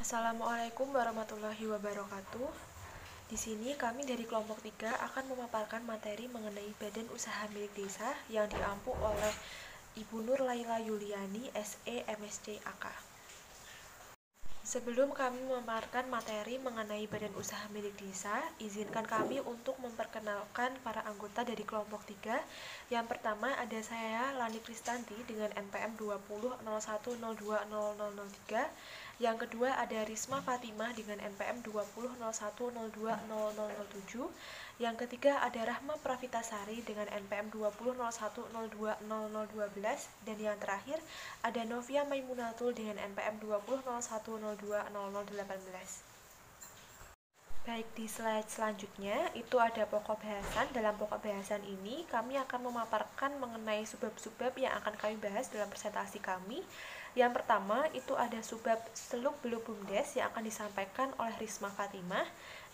Assalamualaikum warahmatullahi wabarakatuh. Di sini kami dari kelompok 3 akan memaparkan materi mengenai badan usaha milik desa yang diampu oleh Ibu Nur Laila Yuliani, SE, MSc, AK. Sebelum kami memaparkan materi mengenai badan usaha milik desa, izinkan kami untuk memperkenalkan para anggota dari kelompok 3. Yang pertama ada saya, Lani Kristanti, dengan NPM 2001020003. Yang kedua ada Risma Fatimah dengan NPM 2001020007. Yang ketiga ada Rahma Pravitasari dengan NPM 2001020012. Dan yang terakhir ada Novia Maimunatul dengan NPM 2001020018. Baik, di slide selanjutnya itu ada pokok bahasan. Dalam pokok bahasan ini kami akan memaparkan mengenai subbab-subbab yang akan kami bahas dalam presentasi kami. Yang pertama itu ada subbab seluk-beluk BUMDes yang akan disampaikan oleh Risma Fatimah.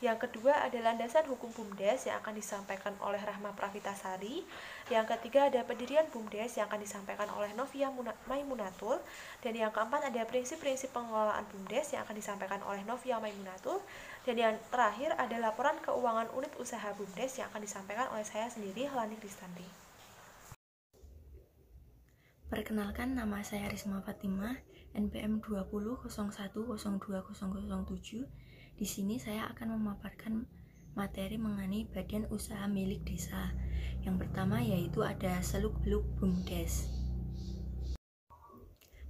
Yang kedua ada landasan hukum BUMDes yang akan disampaikan oleh Rahma Pravitasari. Yang ketiga ada pendirian BUMDes yang akan disampaikan oleh Novia Maimunatul. Dan yang keempat ada prinsip-prinsip pengelolaan BUMDes yang akan disampaikan oleh Novia Maimunatul. Dan yang terakhir ada laporan keuangan unit usaha BUMDes yang akan disampaikan oleh saya sendiri, Lani Kristanti. Perkenalkan, nama saya Risma Fatimah, NPM 2001020007. Di sini saya akan memaparkan materi mengenai badan usaha milik desa. Yang pertama yaitu ada seluk-beluk BUMDes.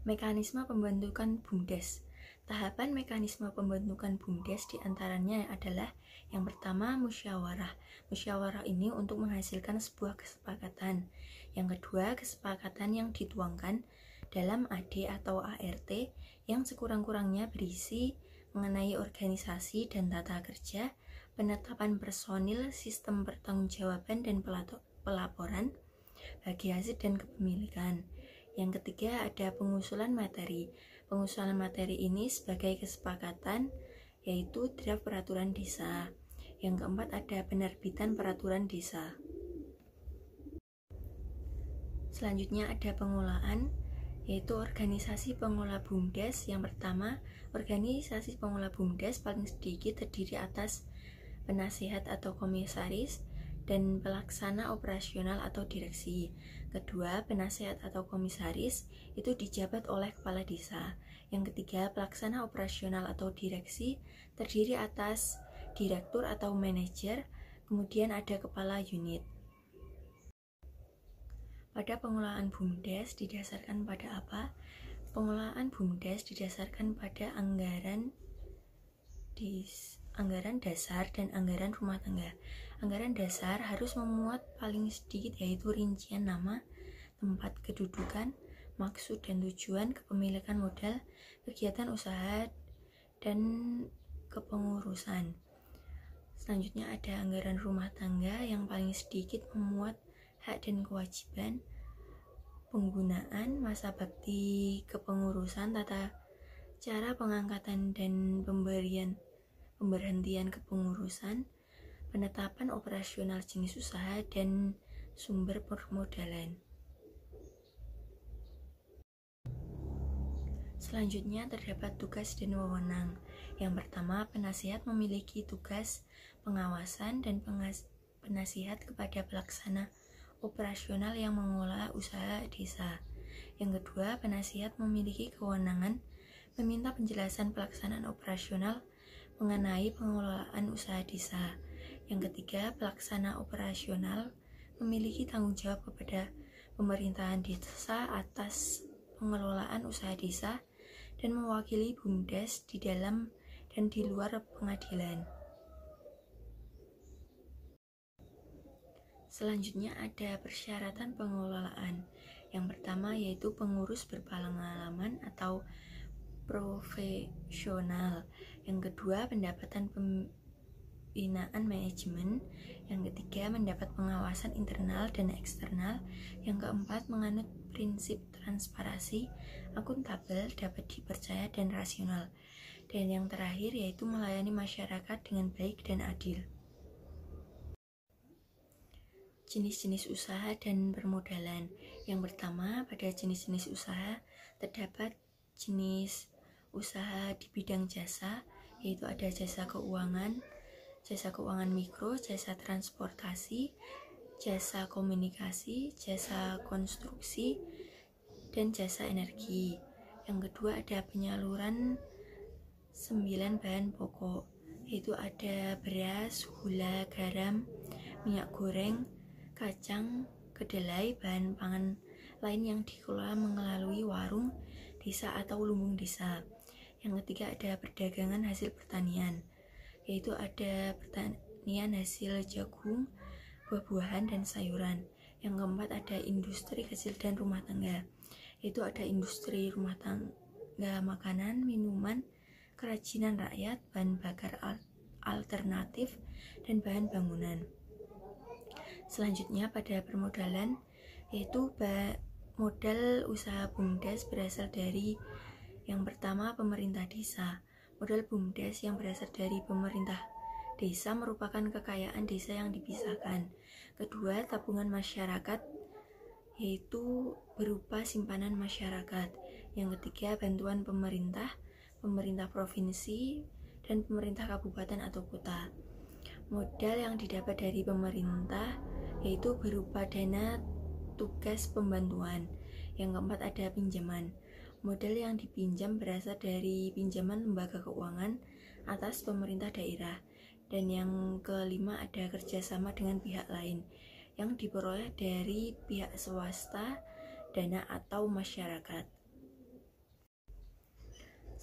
Mekanisme pembentukan BUMDes. Tahapan mekanisme pembentukan BUMDes diantaranya adalah yang pertama musyawarah. Musyawarah ini untuk menghasilkan sebuah kesepakatan. Yang kedua, kesepakatan yang dituangkan dalam AD atau ART yang sekurang-kurangnya berisi mengenai organisasi dan tata kerja, penetapan personil, sistem pertanggungjawaban dan pelaporan, bagi hasil dan kepemilikan. Yang ketiga ada pengusulan materi. Pengusulan materi ini sebagai kesepakatan yaitu draft peraturan desa. Yang keempat ada penerbitan peraturan desa. Selanjutnya ada pengelolaan, yaitu organisasi pengelola BUMDes. Yang pertama, organisasi pengelola BUMDes paling sedikit terdiri atas penasihat atau komisaris dan pelaksana operasional atau direksi. Kedua, penasihat atau komisaris itu dijabat oleh kepala desa. Yang ketiga, pelaksana operasional atau direksi terdiri atas direktur atau manajer, kemudian ada kepala unit. Pada pengelolaan BUMDes didasarkan pada apa? Pengelolaan BUMDes didasarkan pada anggaran dasar dan anggaran rumah tangga. Anggaran dasar harus memuat paling sedikit yaitu rincian nama, tempat kedudukan, maksud dan tujuan, kepemilikan modal, kegiatan usaha, dan kepengurusan. Selanjutnya ada anggaran rumah tangga yang paling sedikit memuat hak dan kewajiban, penggunaan, masa bakti kepengurusan, tata cara pengangkatan dan pemberhentian kepengurusan, penetapan operasional jenis usaha, dan sumber permodalan. Selanjutnya terdapat tugas dan wewenang. Yang pertama, penasihat memiliki tugas pengawasan dan penasihat kepada pelaksana operasional yang mengelola usaha desa. Yang kedua, penasihat memiliki kewenangan meminta penjelasan pelaksanaan operasional mengenai pengelolaan usaha desa. Yang ketiga, pelaksana operasional memiliki tanggung jawab kepada pemerintahan desa atas pengelolaan usaha desa dan mewakili BUMDes di dalam dan di luar pengadilan. Selanjutnya ada persyaratan pengelolaan. Yang pertama yaitu pengurus berpengalaman atau profesional. Yang kedua, pendapatan pembinaan manajemen. Yang ketiga, mendapat pengawasan internal dan eksternal. Yang keempat, menganut prinsip transparansi, akuntabel, dapat dipercaya dan rasional. Dan yang terakhir yaitu melayani masyarakat dengan baik dan adil. Jenis-jenis usaha dan permodalan. Yang pertama, pada jenis-jenis usaha terdapat jenis usaha di bidang jasa, yaitu ada jasa keuangan mikro, jasa transportasi, jasa komunikasi, jasa konstruksi, dan jasa energi. Yang kedua ada penyaluran 9 bahan pokok, yaitu ada beras, gula, garam, minyak goreng, kacang, kedelai, bahan pangan lain yang dikelola melalui warung desa atau lumbung desa. Yang ketiga ada perdagangan hasil pertanian, yaitu ada pertanian hasil jagung, buah-buahan, dan sayuran. Yang keempat ada industri kecil dan rumah tangga, yaitu ada industri rumah tangga makanan, minuman, kerajinan rakyat, bahan bakar alternatif, dan bahan bangunan. Selanjutnya pada permodalan, yaitu modal usaha BUMDes berasal dari yang pertama pemerintah desa. Modal BUMDes yang berasal dari pemerintah desa merupakan kekayaan desa yang dipisahkan. Kedua, tabungan masyarakat, yaitu berupa simpanan masyarakat. Yang ketiga, bantuan pemerintah provinsi, dan pemerintah kabupaten atau kota. Modal yang didapat dari pemerintah yaitu berupa dana tugas pembantuan. Yang keempat ada pinjaman. Modal yang dipinjam berasal dari pinjaman lembaga keuangan atas pemerintah daerah. Dan yang kelima ada kerjasama dengan pihak lain yang diperoleh dari pihak swasta, dana, atau masyarakat.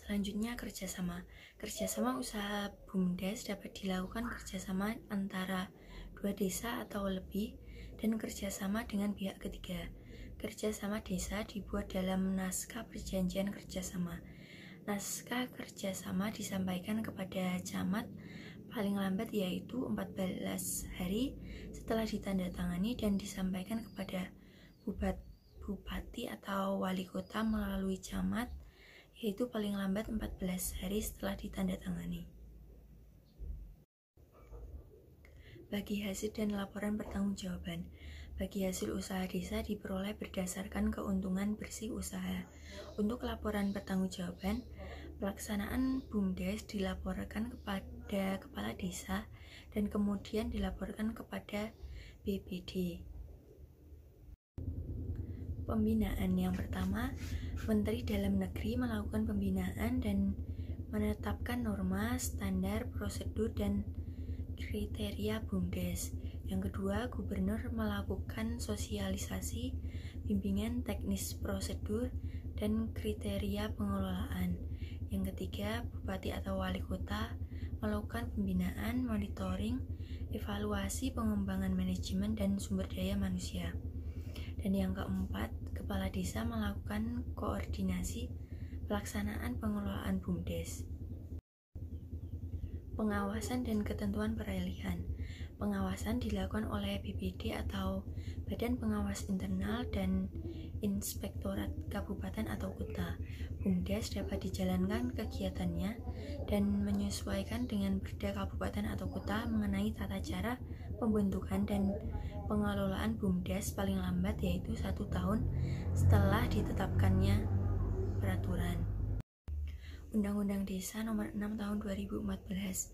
Selanjutnya kerjasama. Kerjasama usaha BUMDes dapat dilakukan kerjasama antara 2 desa atau lebih dan kerjasama dengan pihak ketiga. Kerjasama desa dibuat dalam naskah perjanjian kerjasama. Naskah kerjasama disampaikan kepada camat paling lambat yaitu 14 hari setelah ditandatangani dan disampaikan kepada bupati atau wali kota melalui camat yaitu paling lambat 14 hari setelah ditandatangani. Bagi hasil dan laporan pertanggungjawaban. Bagi hasil usaha desa diperoleh berdasarkan keuntungan bersih usaha. Untuk laporan pertanggungjawaban, pelaksanaan BUMDes dilaporkan kepada kepala desa dan kemudian dilaporkan kepada BPD. Pembinaan yang pertama, Menteri Dalam Negeri melakukan pembinaan dan menetapkan norma, standar, prosedur, dan kriteria BUMDes. Yang kedua, Gubernur melakukan sosialisasi, bimbingan teknis prosedur, dan kriteria pengelolaan. Yang ketiga, Bupati atau Wali Kota melakukan pembinaan, monitoring, evaluasi pengembangan manajemen dan sumber daya manusia. Dan yang keempat, Kepala Desa melakukan koordinasi pelaksanaan pengelolaan BUMDes. Pengawasan dan ketentuan peralihan. Pengawasan dilakukan oleh BPD atau Badan Pengawas Internal dan Inspektorat Kabupaten atau Kota. BUMDes dapat dijalankan kegiatannya dan menyesuaikan dengan perda kabupaten atau kota mengenai tata cara pembentukan dan pengelolaan BUMDes paling lambat yaitu 1 tahun setelah ditetapkannya peraturan. Undang-Undang Desa Nomor 6 Tahun 2014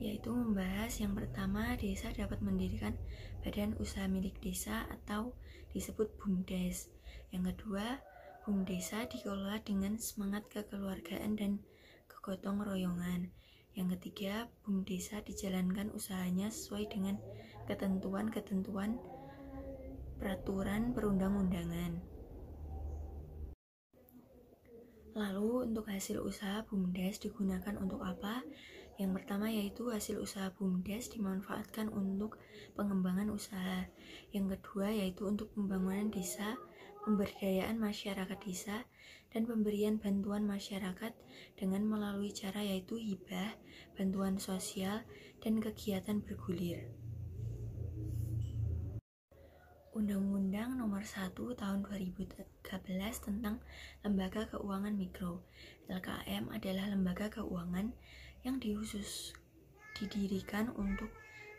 yaitu membahas yang pertama, desa dapat mendirikan badan usaha milik desa atau disebut BUMDes. Yang kedua, BUMDesa dikelola dengan semangat kekeluargaan dan kegotong royongan. Yang ketiga, BUMDesa dijalankan usahanya sesuai dengan ketentuan-ketentuan peraturan perundang-undangan. Lalu untuk hasil usaha BUMDes digunakan untuk apa? Yang pertama yaitu hasil usaha BUMDes dimanfaatkan untuk pengembangan usaha. Yang kedua yaitu untuk pembangunan desa, pemberdayaan masyarakat desa, dan pemberian bantuan masyarakat dengan melalui cara yaitu hibah, bantuan sosial, dan kegiatan bergulir. Undang-Undang Nomor 1 Tahun 2013 tentang Lembaga Keuangan Mikro. LKM adalah lembaga keuangan yang didirikan untuk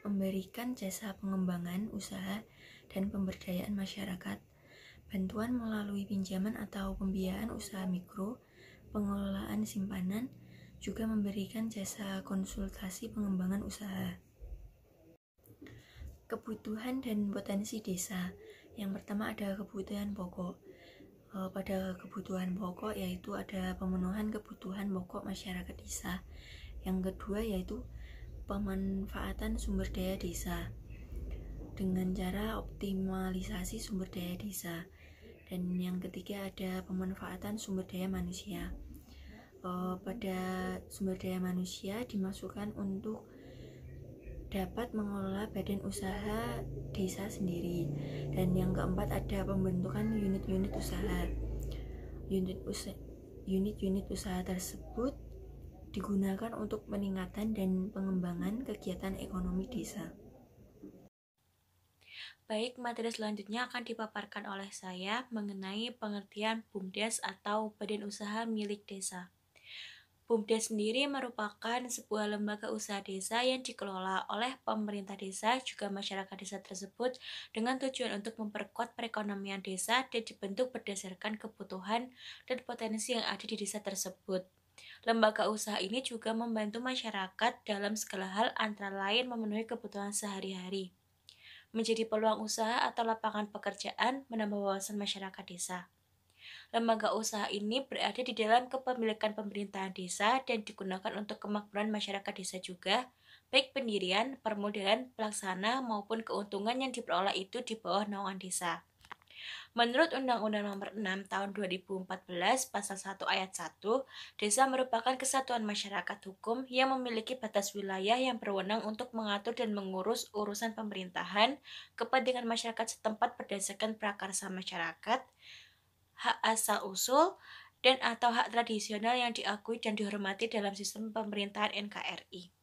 memberikan jasa pengembangan usaha dan pemberdayaan masyarakat, bantuan melalui pinjaman atau pembiayaan usaha mikro, pengelolaan simpanan, juga memberikan jasa konsultasi pengembangan usaha. Kebutuhan dan potensi desa. Yang pertama ada kebutuhan pokok. Pada kebutuhan pokok yaitu ada pemenuhan kebutuhan pokok masyarakat desa. Yang kedua yaitu pemanfaatan sumber daya desa dengan cara optimalisasi sumber daya desa. Dan yang ketiga ada pemanfaatan sumber daya manusia. Pada sumber daya manusia dimasukkan untuk dapat mengelola badan usaha desa sendiri. Dan yang keempat ada pembentukan unit-unit usaha. Unit-unit usaha tersebut digunakan untuk peningkatan dan pengembangan kegiatan ekonomi desa. Baik, materi selanjutnya akan dipaparkan oleh saya mengenai pengertian BUMDes atau Badan Usaha Milik Desa. BUMDes sendiri merupakan sebuah lembaga usaha desa yang dikelola oleh pemerintah desa juga masyarakat desa tersebut dengan tujuan untuk memperkuat perekonomian desa dan dibentuk berdasarkan kebutuhan dan potensi yang ada di desa tersebut. Lembaga usaha ini juga membantu masyarakat dalam segala hal antara lain memenuhi kebutuhan sehari-hari, menjadi peluang usaha atau lapangan pekerjaan, menambah wawasan masyarakat desa. Lembaga usaha ini berada di dalam kepemilikan pemerintahan desa dan digunakan untuk kemakmuran masyarakat desa juga, baik pendirian, permodalan, pelaksana, maupun keuntungan yang diperoleh itu di bawah naungan desa. Menurut Undang-Undang Nomor 6 Tahun 2014 Pasal 1 Ayat 1, desa merupakan kesatuan masyarakat hukum yang memiliki batas wilayah yang berwenang untuk mengatur dan mengurus urusan pemerintahan, kepentingan masyarakat setempat berdasarkan prakarsa masyarakat, hak asal-usul, dan atau hak tradisional yang diakui dan dihormati dalam sistem pemerintahan NKRI.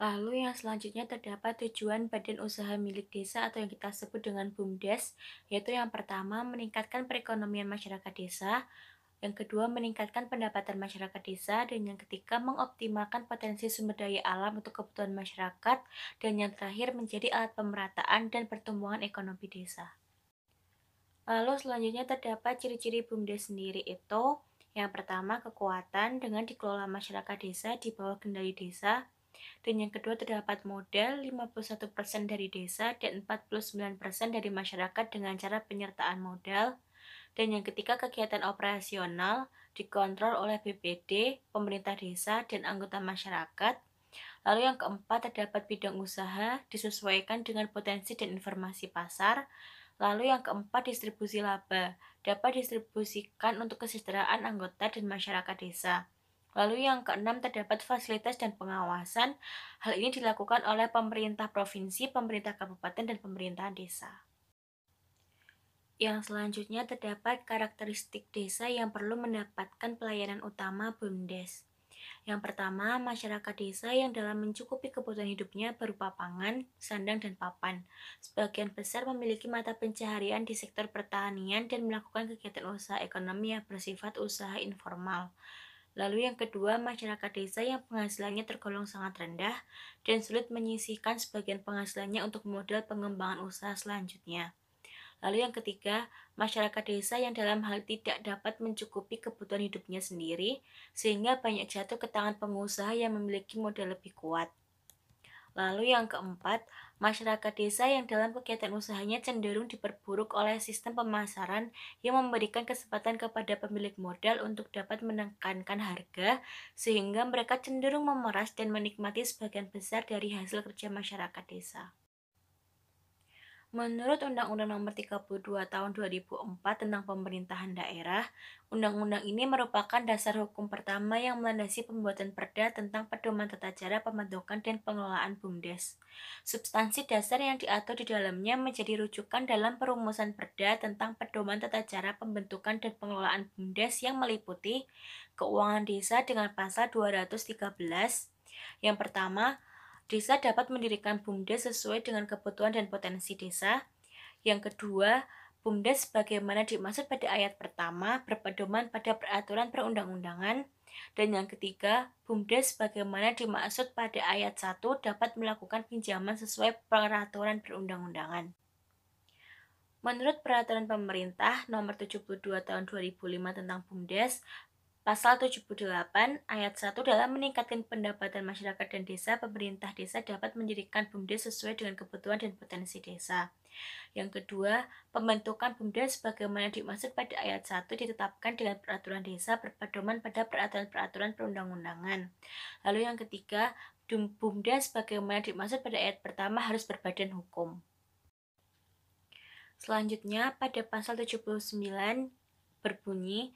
Lalu yang selanjutnya terdapat tujuan badan usaha milik desa atau yang kita sebut dengan BUMDes, yaitu yang pertama meningkatkan perekonomian masyarakat desa, yang kedua meningkatkan pendapatan masyarakat desa, dan yang ketiga mengoptimalkan potensi sumber daya alam untuk kebutuhan masyarakat, dan yang terakhir menjadi alat pemerataan dan pertumbuhan ekonomi desa. Lalu selanjutnya terdapat ciri-ciri BUMDes sendiri itu, yang pertama kekuatan dengan dikelola masyarakat desa di bawah kendali desa, dan yang kedua terdapat modal 51% dari desa dan 49% dari masyarakat dengan cara penyertaan modal, dan yang ketiga kegiatan operasional dikontrol oleh BPD, pemerintah desa, dan anggota masyarakat. Lalu yang keempat terdapat bidang usaha disesuaikan dengan potensi dan informasi pasar. Lalu yang keempat distribusi laba dapat distribusikan untuk kesejahteraan anggota dan masyarakat desa. Lalu yang keenam terdapat fasilitas dan pengawasan. Hal ini dilakukan oleh pemerintah provinsi, pemerintah kabupaten, dan pemerintahan desa. Yang selanjutnya terdapat karakteristik desa yang perlu mendapatkan pelayanan utama BUMDes. Yang pertama, masyarakat desa yang dalam mencukupi kebutuhan hidupnya berupa pangan, sandang, dan papan. Sebagian besar memiliki mata pencaharian di sektor pertanian dan melakukan kegiatan usaha ekonomi yang bersifat usaha informal. Lalu yang kedua, masyarakat desa yang penghasilannya tergolong sangat rendah dan sulit menyisihkan sebagian penghasilannya untuk modal pengembangan usaha selanjutnya. Lalu yang ketiga, masyarakat desa yang dalam hal tidak dapat mencukupi kebutuhan hidupnya sendiri, sehingga banyak jatuh ke tangan pengusaha yang memiliki modal lebih kuat. Lalu yang keempat, masyarakat desa yang dalam kegiatan usahanya cenderung diperburuk oleh sistem pemasaran yang memberikan kesempatan kepada pemilik modal untuk dapat menekankan harga, sehingga mereka cenderung memeras dan menikmati sebagian besar dari hasil kerja masyarakat desa. Menurut Undang-Undang Nomor 32 Tahun 2004 tentang Pemerintahan Daerah, Undang-Undang ini merupakan dasar hukum pertama yang melandasi pembuatan perda tentang pedoman tata cara pembentukan dan pengelolaan BUMDes. Substansi dasar yang diatur di dalamnya menjadi rujukan dalam perumusan perda tentang pedoman tata cara pembentukan dan pengelolaan BUMDes yang meliputi keuangan desa dengan pasal 213. Yang pertama, desa dapat mendirikan BUMDes sesuai dengan kebutuhan dan potensi desa. Yang kedua, BUMDes sebagaimana dimaksud pada ayat pertama berpedoman pada peraturan perundang-undangan. Dan yang ketiga, BUMDes sebagaimana dimaksud pada ayat 1 dapat melakukan pinjaman sesuai peraturan perundang-undangan. Menurut Peraturan Pemerintah Nomor 72 Tahun 2005 tentang BUMDes, Pasal 78 Ayat 1 dalam meningkatkan pendapatan masyarakat dan desa, pemerintah desa dapat mendirikan BUMDes sesuai dengan kebutuhan dan potensi desa. Yang kedua, pembentukan BUMDes sebagaimana dimaksud pada ayat 1 ditetapkan dengan peraturan desa berpedoman pada peraturan-peraturan perundang-undangan. Lalu yang ketiga, BUMDes sebagaimana dimaksud pada ayat pertama harus berbadan hukum. Selanjutnya, pada pasal 79 berbunyi,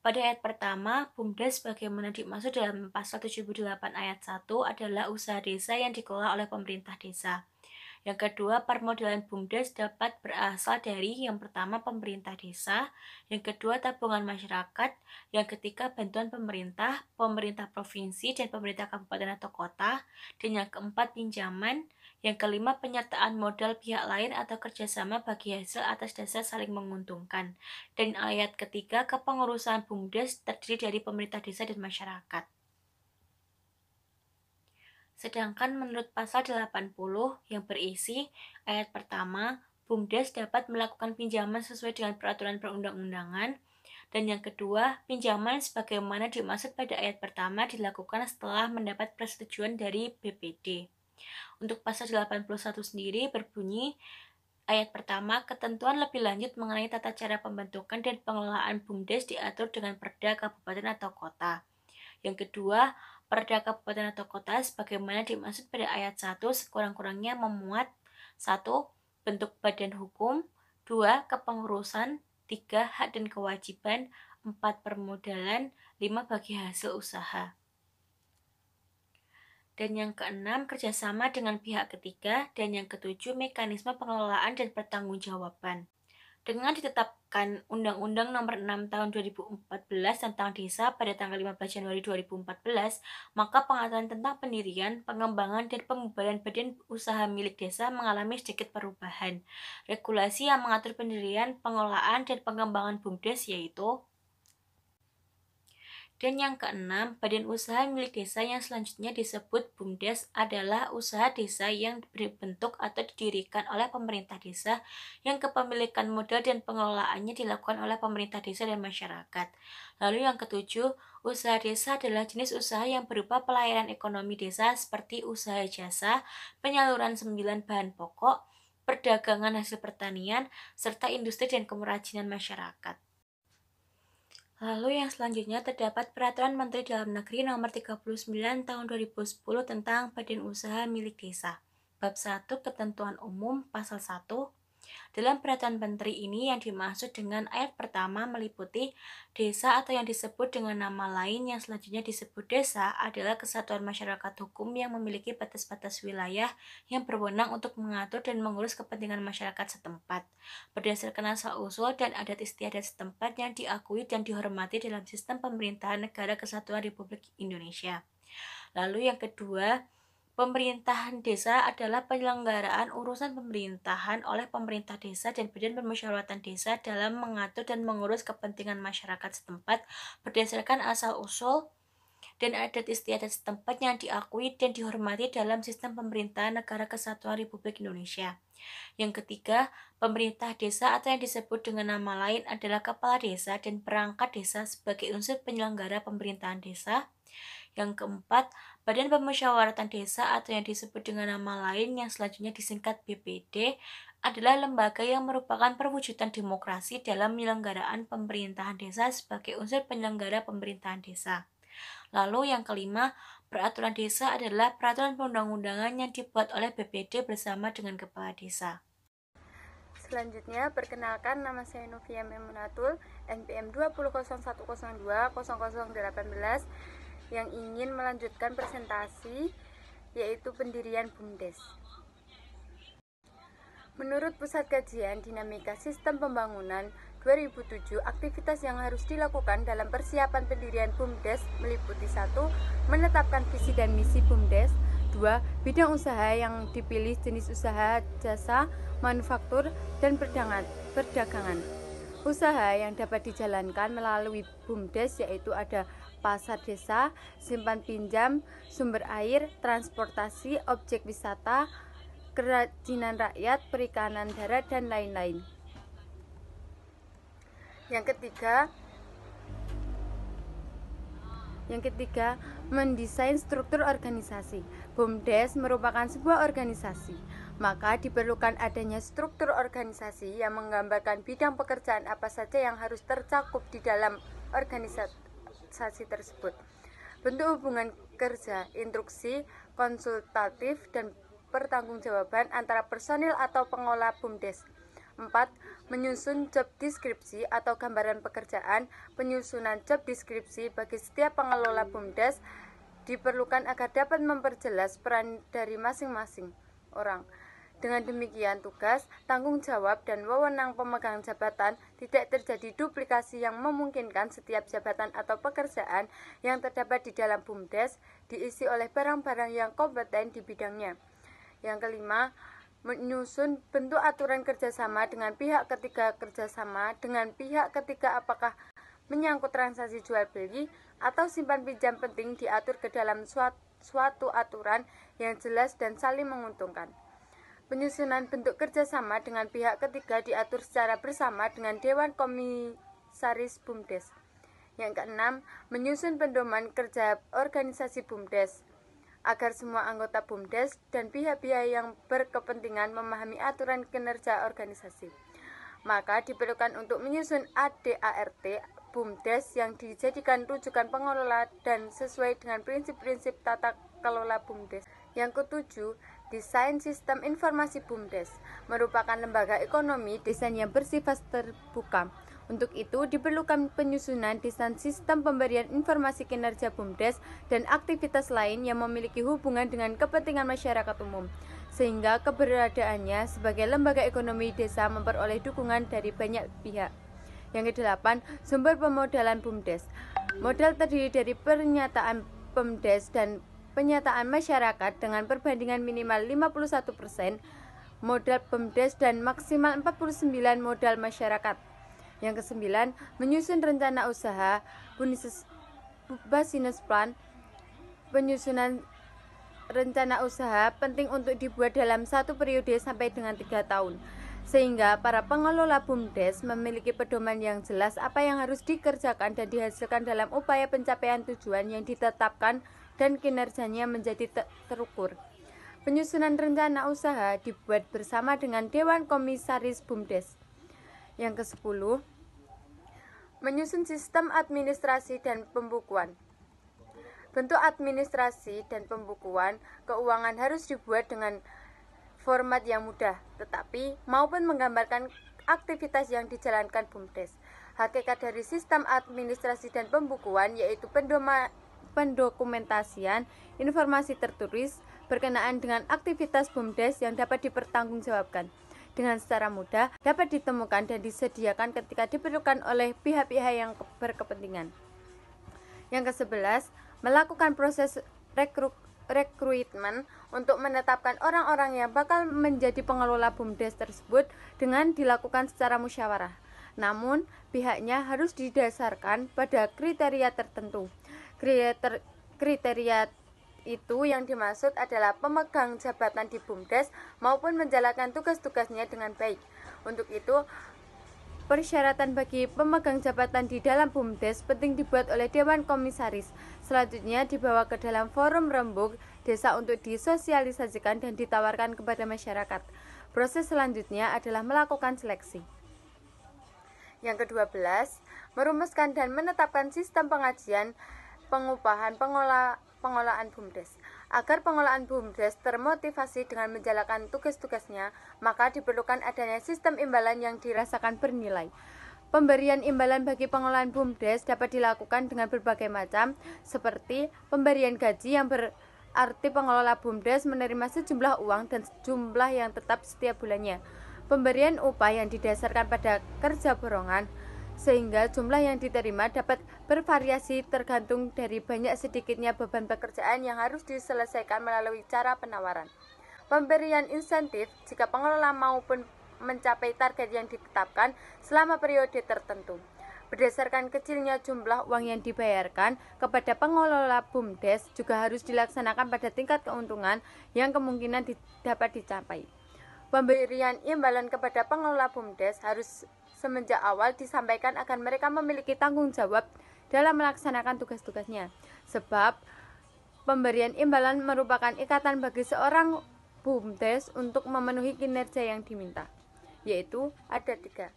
pada ayat pertama, BUMDes sebagaimana dimaksud dalam pasal 78 ayat 1 adalah usaha desa yang dikelola oleh pemerintah desa. Yang kedua, permodalan BUMDes dapat berasal dari yang pertama pemerintah desa, yang kedua tabungan masyarakat, yang ketiga bantuan pemerintah, pemerintah provinsi dan pemerintah kabupaten atau kota, dan yang keempat pinjaman, yang kelima penyertaan modal pihak lain atau kerjasama bagi hasil atas dasar saling menguntungkan, dan ayat ketiga kepengurusan BUMDes terdiri dari pemerintah desa dan masyarakat. Sedangkan menurut pasal 80 yang berisi ayat pertama, BUMDes dapat melakukan pinjaman sesuai dengan peraturan perundang-undangan, dan yang kedua, pinjaman sebagaimana dimaksud pada ayat pertama dilakukan setelah mendapat persetujuan dari BPD. Untuk pasal 81 sendiri berbunyi, ayat pertama, ketentuan lebih lanjut mengenai tata cara pembentukan dan pengelolaan BUMDes diatur dengan Perda Kabupaten atau Kota. Yang kedua, Perda Kabupaten atau Kota sebagaimana dimaksud pada ayat 1 sekurang-kurangnya memuat 1. Bentuk badan hukum, 2. Kepengurusan, 3. Hak dan kewajiban, 4. Permodalan, 5. Bagi hasil usaha. Dan yang keenam, kerjasama dengan pihak ketiga, dan yang ketujuh, mekanisme pengelolaan dan pertanggungjawaban. Dengan ditetapkan Undang-Undang Nomor 6 Tahun 2014 tentang Desa pada tanggal 15 Januari 2014, maka pengaturan tentang pendirian, pengembangan, dan pembubaran badan usaha milik desa mengalami sedikit perubahan. Regulasi yang mengatur pendirian, pengelolaan, dan pengembangan BUMDes yaitu. Dan yang keenam, badan usaha milik desa yang selanjutnya disebut BUMDes adalah usaha desa yang dibentuk atau didirikan oleh pemerintah desa yang kepemilikan modal dan pengelolaannya dilakukan oleh pemerintah desa dan masyarakat. Lalu yang ketujuh, usaha desa adalah jenis usaha yang berupa pelayanan ekonomi desa seperti usaha jasa, penyaluran 9 bahan pokok, perdagangan hasil pertanian, serta industri dan kemerajinan masyarakat. Lalu yang selanjutnya terdapat Peraturan Menteri Dalam Negeri Nomor 39 Tahun 2010 tentang Badan Usaha Milik Desa. Bab 1 Ketentuan Umum Pasal 1. Dalam Peraturan Menteri ini yang dimaksud dengan ayat pertama meliputi desa atau yang disebut dengan nama lain yang selanjutnya disebut desa adalah kesatuan masyarakat hukum yang memiliki batas-batas wilayah yang berwenang untuk mengatur dan mengurus kepentingan masyarakat setempat berdasarkan asal-usul dan adat istiadat setempat yang diakui dan dihormati dalam sistem pemerintahan Negara Kesatuan Republik Indonesia. Lalu yang kedua, pemerintahan desa adalah penyelenggaraan urusan pemerintahan oleh pemerintah desa dan badan permusyawaratan desa dalam mengatur dan mengurus kepentingan masyarakat setempat berdasarkan asal-usul dan adat istiadat setempat yang diakui dan dihormati dalam sistem pemerintahan Negara Kesatuan Republik Indonesia. Yang ketiga, pemerintah desa atau yang disebut dengan nama lain adalah kepala desa dan perangkat desa sebagai unsur penyelenggara pemerintahan desa. Yang keempat, Badan Permusyawaratan Desa atau yang disebut dengan nama lain yang selanjutnya disingkat BPD adalah lembaga yang merupakan perwujudan demokrasi dalam penyelenggaraan pemerintahan desa sebagai unsur penyelenggara pemerintahan desa. Lalu yang kelima, peraturan desa adalah peraturan perundang-undangan yang dibuat oleh BPD bersama dengan kepala desa. Selanjutnya, perkenalkan nama saya Novia Memunatul, NPM 2001020018, yang ingin melanjutkan presentasi yaitu pendirian BUMDes. Menurut Pusat Kajian Dinamika Sistem Pembangunan 2007, aktivitas yang harus dilakukan dalam persiapan pendirian BUMDes meliputi 1. Menetapkan visi dan misi BUMDes, 2. Bidang usaha yang dipilih, jenis usaha, jasa, manufaktur, dan perdagangan. Usaha yang dapat dijalankan melalui BUMDes yaitu ada pasar desa, simpan pinjam, sumber air, transportasi, objek wisata, kerajinan rakyat, perikanan darat, dan lain-lain. Yang ketiga, mendesain struktur organisasi. BUMDes merupakan sebuah organisasi, maka diperlukan adanya struktur organisasi yang menggambarkan bidang pekerjaan apa saja yang harus tercakup di dalam organisasi tersebut. Bentuk hubungan kerja, instruksi, konsultatif, dan pertanggungjawaban antara personil atau pengelola BUMDes. 4. Menyusun job deskripsi atau gambaran pekerjaan. Penyusunan job deskripsi bagi setiap pengelola BUMDes diperlukan agar dapat memperjelas peran dari masing-masing orang. Dengan demikian, tugas, tanggung jawab, dan wewenang pemegang jabatan tidak terjadi duplikasi yang memungkinkan setiap jabatan atau pekerjaan yang terdapat di dalam BUMDes diisi oleh barang-barang yang kompeten di bidangnya. Yang kelima, menyusun bentuk aturan kerjasama dengan pihak ketiga. Kerjasama dengan pihak ketiga apakah menyangkut transaksi jual beli atau simpan pinjam penting diatur ke dalam suatu aturan yang jelas dan saling menguntungkan. Penyusunan bentuk kerjasama dengan pihak ketiga diatur secara bersama dengan Dewan Komisaris BUMDes. Yang keenam, menyusun pedoman kerja organisasi BUMDes agar semua anggota BUMDes dan pihak-pihak yang berkepentingan memahami aturan kinerja organisasi. Maka diperlukan untuk menyusun ADART BUMDes yang dijadikan rujukan pengelola dan sesuai dengan prinsip-prinsip tata kelola BUMDes. Yang ketujuh, desain sistem informasi BUMDes merupakan lembaga ekonomi desain yang bersifat terbuka. Untuk itu diperlukan penyusunan desain sistem pemberian informasi kinerja BUMDes dan aktivitas lain yang memiliki hubungan dengan kepentingan masyarakat umum, sehingga keberadaannya sebagai lembaga ekonomi desa memperoleh dukungan dari banyak pihak. Yang kedelapan, sumber pemodalan BUMDes. Modal terdiri dari pernyataan BUMDes dan penyataan masyarakat dengan perbandingan minimal 51% modal BUMDes dan maksimal 49% modal masyarakat. Yang kesembilan, menyusun rencana usaha business plan. Penyusunan rencana usaha penting untuk dibuat dalam satu periode sampai dengan 3 tahun, sehingga para pengelola BUMDes memiliki pedoman yang jelas apa yang harus dikerjakan dan dihasilkan dalam upaya pencapaian tujuan yang ditetapkan dan kinerjanya menjadi terukur. Penyusunan rencana usaha dibuat bersama dengan Dewan Komisaris BUMDes. Yang ke-10, menyusun sistem administrasi dan pembukuan. Bentuk administrasi dan pembukuan keuangan harus dibuat dengan format yang mudah, tetapi maupun menggambarkan aktivitas yang dijalankan BUMDes. Hakikat dari sistem administrasi dan pembukuan yaitu pendokumentasian informasi tertulis berkenaan dengan aktivitas BUMDes yang dapat dipertanggungjawabkan dengan secara mudah, dapat ditemukan dan disediakan ketika diperlukan oleh pihak-pihak yang berkepentingan. Yang ke-11, melakukan proses rekrutmen untuk menetapkan orang-orang yang bakal menjadi pengelola BUMDes tersebut dengan dilakukan secara musyawarah. Namun, pihaknya harus didasarkan pada kriteria tertentu. Kriteria itu yang dimaksud adalah pemegang jabatan di BUMDes maupun menjalankan tugas-tugasnya dengan baik. Untuk itu, persyaratan bagi pemegang jabatan di dalam BUMDes penting dibuat oleh Dewan Komisaris. Selanjutnya dibawa ke dalam forum rembuk desa untuk disosialisasikan dan ditawarkan kepada masyarakat. Proses selanjutnya adalah melakukan seleksi. Yang ke-12, merumuskan dan menetapkan sistem pengajian pengupahan pengelolaan BUMDes. Agar pengelolaan BUMDes termotivasi dengan menjalankan tugas-tugasnya, maka diperlukan adanya sistem imbalan yang dirasakan bernilai. Pemberian imbalan bagi pengelolaan BUMDes dapat dilakukan dengan berbagai macam, seperti pemberian gaji yang berarti pengelola BUMDes menerima sejumlah uang dan jumlah yang tetap setiap bulannya. Pemberian upah yang didasarkan pada kerja borongan, sehingga jumlah yang diterima dapat bervariasi tergantung dari banyak sedikitnya beban pekerjaan yang harus diselesaikan melalui cara penawaran. Pemberian insentif jika pengelola maupun mencapai target yang ditetapkan selama periode tertentu. Berdasarkan kecilnya jumlah uang yang dibayarkan kepada pengelola BUMDes juga harus dilaksanakan pada tingkat keuntungan yang kemungkinan dapat dicapai. Pemberian imbalan kepada pengelola BUMDes harus semenjak awal disampaikan agar mereka memiliki tanggung jawab dalam melaksanakan tugas-tugasnya. Sebab pemberian imbalan merupakan ikatan bagi seorang BUMDes untuk memenuhi kinerja yang diminta, yaitu ada 3.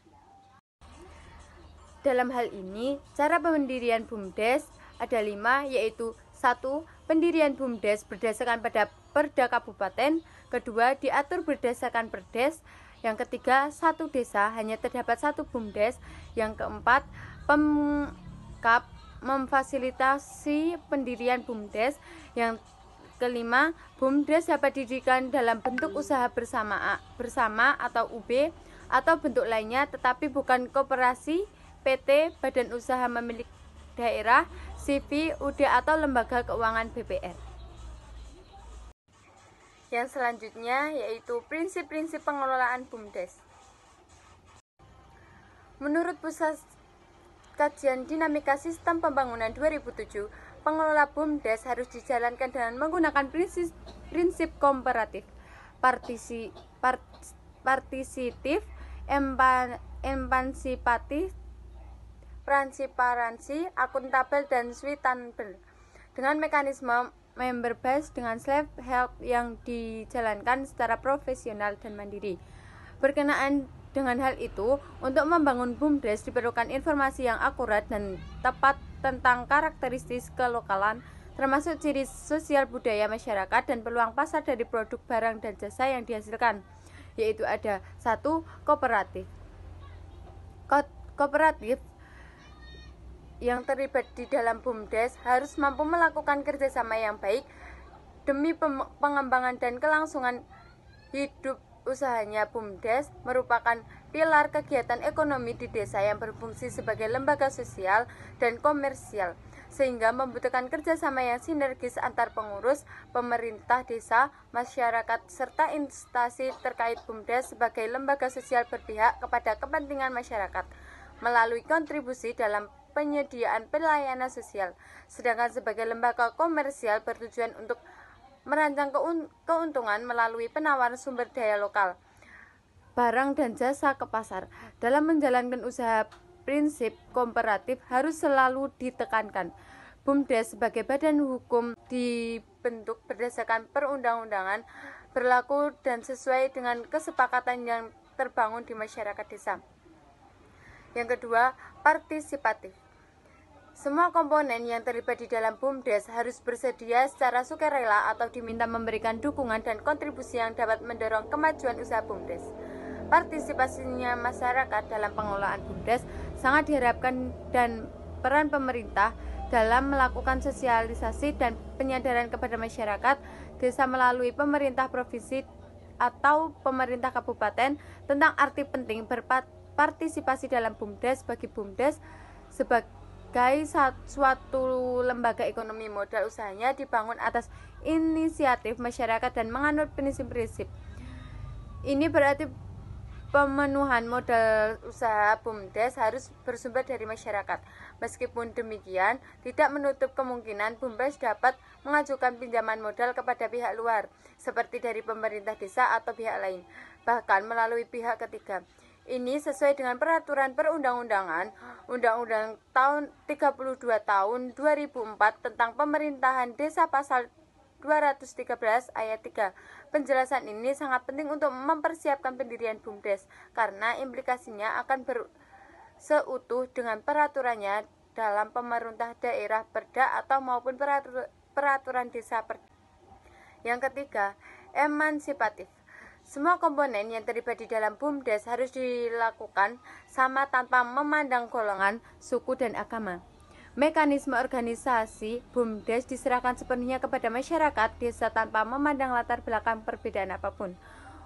Dalam hal ini, cara pendirian BUMDes ada 5, yaitu 1. Pendirian BUMDes berdasarkan pada Perda Kabupaten. 2. Diatur berdasarkan Perdes. Yang ketiga, 1 desa hanya terdapat 1 BUMDes. Yang keempat, Pemkab memfasilitasi pendirian BUMDes. Yang kelima, BUMDes dapat didirikan dalam bentuk usaha bersama atau UB atau bentuk lainnya, tetapi bukan koperasi, PT, badan usaha milik daerah, CV, UD atau lembaga keuangan BPR. Yang selanjutnya yaitu prinsip-prinsip pengelolaan BUMDes. Menurut Pusat Kajian Dinamika Sistem Pembangunan 2007, pengelola BUMDes harus dijalankan dengan menggunakan prinsip komparatif, partisipatif, emansipatif, transparansi, akuntabel, dan sustainable, dengan mekanisme member base dengan self help yang dijalankan secara profesional dan mandiri. Berkenaan dengan hal itu, untuk membangun BUMDes diperlukan informasi yang akurat dan tepat tentang karakteristik kelokalan, termasuk ciri sosial budaya masyarakat dan peluang pasar dari produk barang dan jasa yang dihasilkan, yaitu ada 1. Kooperatif. Kooperatif yang terlibat di dalam BUMDes harus mampu melakukan kerjasama yang baik demi pengembangan dan kelangsungan hidup usahanya. BUMDes merupakan pilar kegiatan ekonomi di desa yang berfungsi sebagai lembaga sosial dan komersial, sehingga membutuhkan kerjasama yang sinergis antar pengurus, pemerintah desa, masyarakat, serta instansi terkait. BUMDes sebagai lembaga sosial berpihak kepada kepentingan masyarakat melalui kontribusi dalam penyediaan pelayanan sosial, sedangkan sebagai lembaga komersial bertujuan untuk merancang keuntungan melalui penawaran sumber daya lokal, barang dan jasa ke pasar. Dalam menjalankan usaha, prinsip komparatif harus selalu ditekankan. BUMDes sebagai badan hukum dibentuk berdasarkan perundang-undangan, berlaku dan sesuai dengan kesepakatan yang terbangun di masyarakat desa. Yang kedua, partisipatif. Semua komponen yang terlibat di dalam BUMDes harus bersedia secara sukarela atau diminta memberikan dukungan dan kontribusi yang dapat mendorong kemajuan usaha BUMDes. Partisipasinya masyarakat dalam pengelolaan BUMDes sangat diharapkan, dan peran pemerintah dalam melakukan sosialisasi dan penyadaran kepada masyarakat desa melalui pemerintah provinsi atau pemerintah kabupaten tentang arti penting berpartisipasi dalam BUMDes bagi BUMDes sebagai suatu lembaga ekonomi. Modal usahanya dibangun atas inisiatif masyarakat dan menganut prinsip-prinsip. Ini berarti pemenuhan modal usaha BUMDes harus bersumber dari masyarakat. Meskipun demikian, tidak menutup kemungkinan BUMDes dapat mengajukan pinjaman modal kepada pihak luar, seperti dari pemerintah desa atau pihak lain, bahkan melalui pihak ketiga. Ini sesuai dengan peraturan perundang-undangan Undang-Undang tahun 32 tahun 2004 tentang pemerintahan desa pasal 213 ayat 3. Penjelasan ini sangat penting untuk mempersiapkan pendirian BUMDes karena implikasinya akan berseutuh dengan peraturannya dalam pemerintah daerah Perda atau maupun peraturan desa Perda. Yang ketiga, emansipatif. Semua komponen yang terlibat di dalam BUMDes harus dilakukan sama tanpa memandang golongan, suku, dan agama. Mekanisme organisasi BUMDes diserahkan sepenuhnya kepada masyarakat desa tanpa memandang latar belakang perbedaan apapun.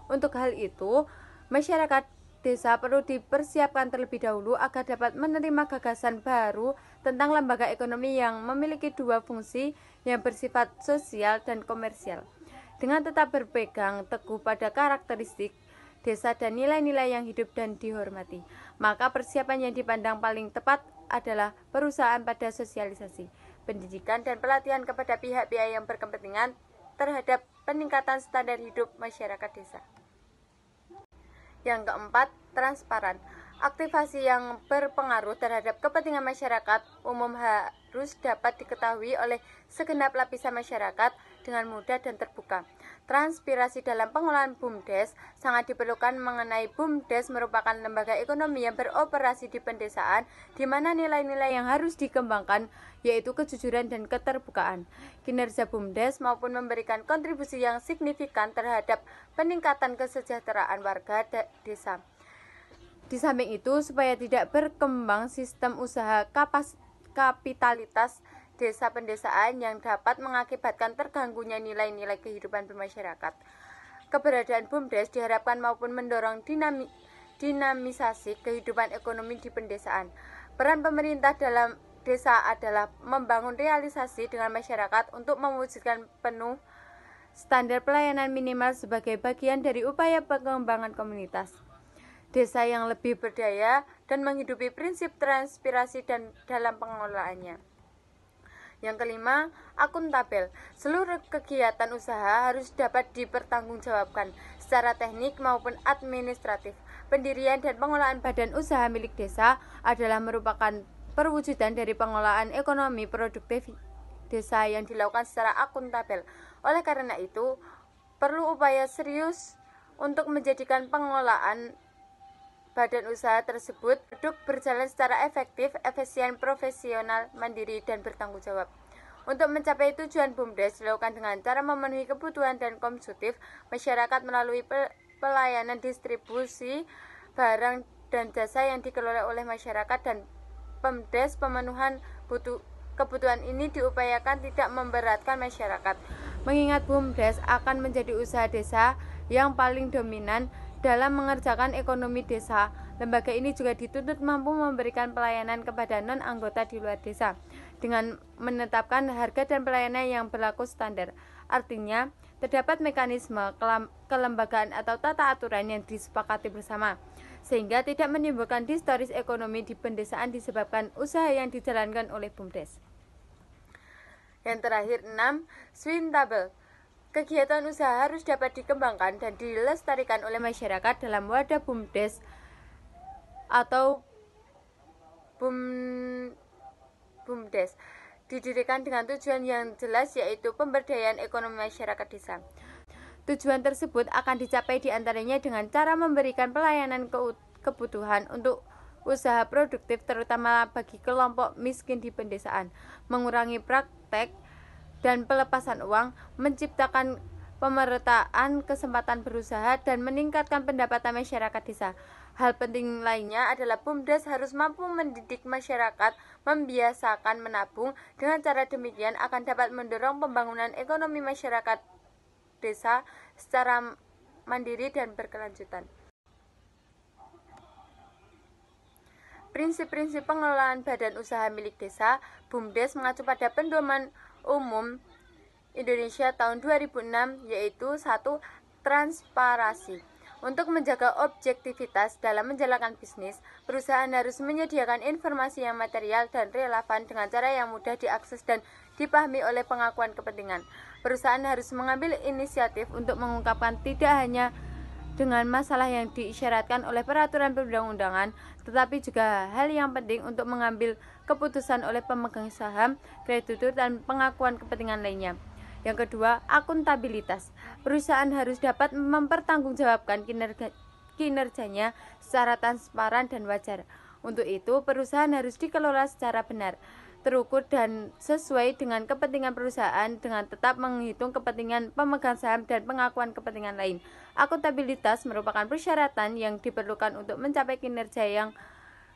Untuk hal itu, masyarakat desa perlu dipersiapkan terlebih dahulu agar dapat menerima gagasan baru tentang lembaga ekonomi yang memiliki 2 fungsi yang bersifat sosial dan komersial. Dengan tetap berpegang teguh pada karakteristik desa dan nilai-nilai yang hidup dan dihormati, maka persiapan yang dipandang paling tepat adalah perusahaan pada sosialisasi, pendidikan, dan pelatihan kepada pihak-pihak yang berkepentingan terhadap peningkatan standar hidup masyarakat desa. Yang keempat, transparan. Aktivasi yang berpengaruh terhadap kepentingan masyarakat umum harus dapat diketahui oleh segenap lapisan masyarakat dengan mudah dan terbuka. Transparansi dalam pengelolaan BUMDes sangat diperlukan mengenai BUMDes merupakan lembaga ekonomi yang beroperasi di pedesaan di mana nilai-nilai yang harus dikembangkan yaitu kejujuran dan keterbukaan. Kinerja BUMDes maupun memberikan kontribusi yang signifikan terhadap peningkatan kesejahteraan warga desa. Di samping itu, supaya tidak berkembang sistem usaha kapitalitas desa pedesaan yang dapat mengakibatkan terganggunya nilai-nilai kehidupan bermasyarakat. Keberadaan BUMDes diharapkan maupun mendorong dinamisasi kehidupan ekonomi di pedesaan. Peran pemerintah dalam desa adalah membangun realisasi dengan masyarakat untuk mewujudkan penuh standar pelayanan minimal sebagai bagian dari upaya pengembangan komunitas desa yang lebih berdaya dan menghidupi prinsip transparansi dan dalam pengelolaannya. Yang kelima, akuntabel. Seluruh kegiatan usaha harus dapat dipertanggungjawabkan secara teknik maupun administratif. Pendirian dan pengelolaan badan usaha milik desa adalah merupakan perwujudan dari pengelolaan ekonomi produktif desa yang dilakukan secara akuntabel. Oleh karena itu, perlu upaya serius untuk menjadikan pengelolaan badan usaha tersebut berjalan secara efektif, efisien, profesional, mandiri, dan bertanggung jawab. Untuk mencapai tujuan BUMDes dilakukan dengan cara memenuhi kebutuhan dan konsumtif masyarakat melalui pelayanan distribusi barang dan jasa yang dikelola oleh masyarakat dan BUMDes. Pemenuhan kebutuhan ini diupayakan tidak memberatkan masyarakat. Mengingat BUMDes akan menjadi usaha desa yang paling dominan dalam mengerjakan ekonomi desa, lembaga ini juga dituntut mampu memberikan pelayanan kepada non-anggota di luar desa dengan menetapkan harga dan pelayanan yang berlaku standar. Artinya, terdapat mekanisme kelembagaan atau tata aturan yang disepakati bersama, sehingga tidak menimbulkan distoris ekonomi di pedesaan disebabkan usaha yang dijalankan oleh BUMDes. Yang terakhir, 6. Swintabel. Kegiatan usaha harus dapat dikembangkan dan dilestarikan oleh masyarakat dalam wadah BUMDes atau BUMDes didirikan dengan tujuan yang jelas yaitu pemberdayaan ekonomi masyarakat desa. Tujuan tersebut akan dicapai diantaranya dengan cara memberikan pelayanan kebutuhan untuk usaha produktif terutama bagi kelompok miskin di pedesaan, mengurangi praktek dan pelepasan uang, menciptakan pemerataan kesempatan berusaha, dan meningkatkan pendapatan masyarakat desa. Hal penting lainnya adalah BUMDes harus mampu mendidik masyarakat, membiasakan menabung. Dengan cara demikian akan dapat mendorong pembangunan ekonomi masyarakat desa secara mandiri dan berkelanjutan. Prinsip-prinsip pengelolaan badan usaha milik desa, BUMDes mengacu pada Pedoman Umum Indonesia tahun 2006 yaitu 1. Transparansi. Untuk menjaga objektivitas dalam menjalankan bisnis, perusahaan harus menyediakan informasi yang material dan relevan dengan cara yang mudah diakses dan dipahami oleh pengakuan kepentingan. Perusahaan harus mengambil inisiatif untuk mengungkapkan tidak hanya dengan masalah yang diisyaratkan oleh peraturan perundang-undangan, tetapi juga hal yang penting untuk mengambil keputusan oleh pemegang saham, kreditur, dan pengakuan kepentingan lainnya. Yang kedua, akuntabilitas. Perusahaan harus dapat mempertanggungjawabkan kinerjanya secara transparan dan wajar. Untuk itu, perusahaan harus dikelola secara benar, terukur, dan sesuai dengan kepentingan perusahaan dengan tetap menghitung kepentingan pemegang saham dan pengakuan kepentingan lain. Akuntabilitas merupakan persyaratan yang diperlukan untuk mencapai kinerja yang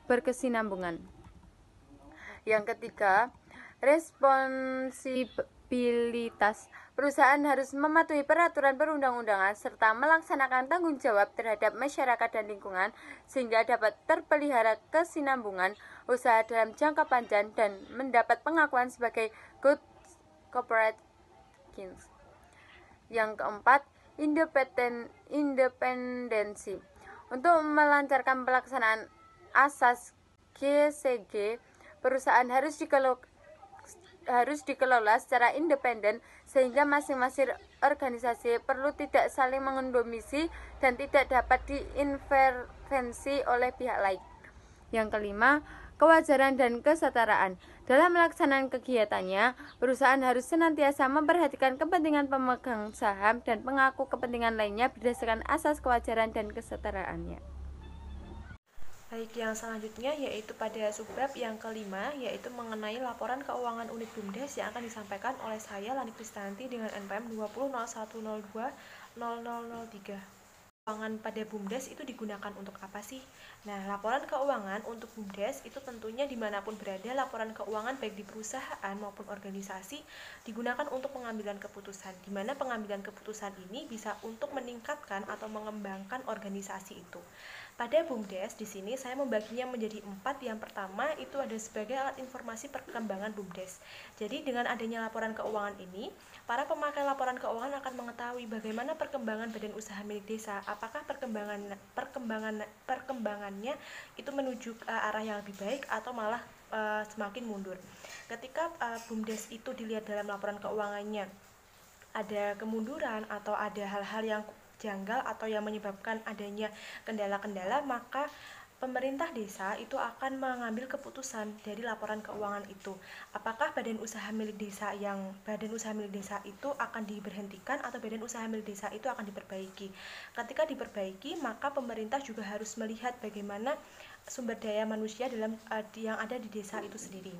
berkesinambungan. Yang ketiga, responsibilitas. Perusahaan harus mematuhi peraturan perundang-undangan serta melaksanakan tanggung jawab terhadap masyarakat dan lingkungan sehingga dapat terpelihara kesinambungan usaha dalam jangka panjang dan mendapat pengakuan sebagai good corporate governance. Yang keempat, independensi. Untuk melancarkan pelaksanaan asas GCG, perusahaan harus dikelola secara independen sehingga masing-masing organisasi perlu tidak saling mendomisi dan tidak dapat diintervensi oleh pihak lain. Yang kelima, kewajaran dan kesetaraan. Dalam melaksanakan kegiatannya, perusahaan harus senantiasa memperhatikan kepentingan pemegang saham dan pengakui kepentingan lainnya berdasarkan asas kewajaran dan kesetaraannya. Baik, yang selanjutnya yaitu pada subbab yang kelima, yaitu mengenai laporan keuangan unit BUMDes yang akan disampaikan oleh saya, Lani Kristanti, dengan NPM 20.0102.0003. Keuangan pada BUMDes itu digunakan untuk apa sih? Nah, laporan keuangan untuk BUMDes itu tentunya dimanapun berada, laporan keuangan baik di perusahaan maupun organisasi digunakan untuk pengambilan keputusan, di mana pengambilan keputusan ini bisa untuk meningkatkan atau mengembangkan organisasi itu. Pada BUMDes di sini saya membaginya menjadi 4. Yang pertama itu ada sebagai alat informasi perkembangan BUMDes. Jadi dengan adanya laporan keuangan ini, para pemakai laporan keuangan akan mengetahui bagaimana perkembangan badan usaha milik desa, apakah perkembangannya itu menuju ke arah yang lebih baik atau malah semakin mundur. Ketika BUMDes itu dilihat dalam laporan keuangannya ada kemunduran atau ada hal-hal yang janggal atau yang menyebabkan adanya kendala-kendala, maka pemerintah desa itu akan mengambil keputusan dari laporan keuangan itu. Apakah badan usaha milik desa itu akan diberhentikan atau badan usaha milik desa itu akan diperbaiki. Ketika diperbaiki, maka pemerintah juga harus melihat bagaimana sumber daya manusia yang ada di desa itu sendiri.